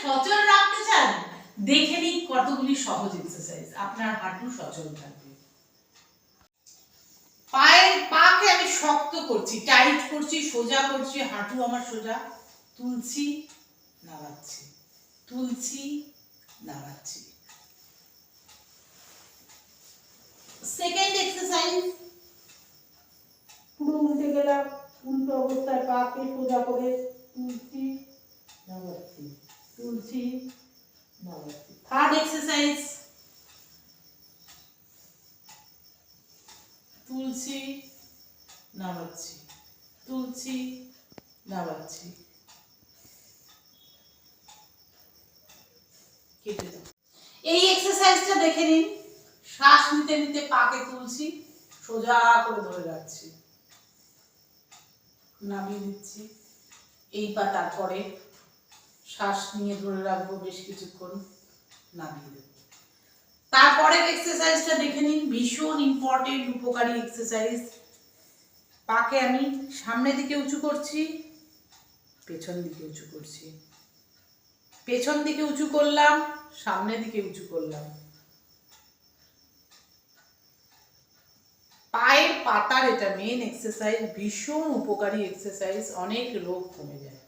সচল রাখতে চান, দেখে নিন কতগুলি সহজ এক্সারসাইজ, আপনার হাঁটু সচল থাকবে। পাকে আমি শক্ত করছি, টাইট করছি, সোজা করছি, হাঁটু আমার সোজা, তুলছি নাড়াচ্ছি, তুলছি নাড়াচ্ছি। সেকেন্ড এক্সারসাইজ, পুরো উল্টে গেলাম, উল্টো অবস্থায় পাকে সোজা করে তুলছি নাড়াচ্ছি, তুলছি নাড়াচ্ছি। থার্ড এক্সারসাইজ, তুলছি নাড়াচ্ছি, তুলছি নাড়াচ্ছি। কেটে দাও। এই এক্সারসাইজটা দেখে নিন। শ্বাস নিতে নিতে পাকে তুলছি, সোজা করে ধরে রাখছি, নামিয়ে দিচ্ছি। এই পা তারপরে শ্বাস নিয়ে ধরে রাখবো বেশ কিছুক্ষণ, নামিয়ে দেব। তারপরের এক্সারসাইজটা দেখে নিন, ভীষণ ইম্পর্টেন্ট উপকারী এক্সারসাইজ। পাকে আমি সামনের দিকে উঁচু করছি, পেছন দিকে উঁচু করছি, পেছন দিকে উঁচু করলাম, সামনের দিকে উঁচু করলাম। পায়ের পাতার এটা মেন এক্সারসাইজ, ভীষণ উপকারী এক্সারসাইজ, অনেক রোগ কমে যায়।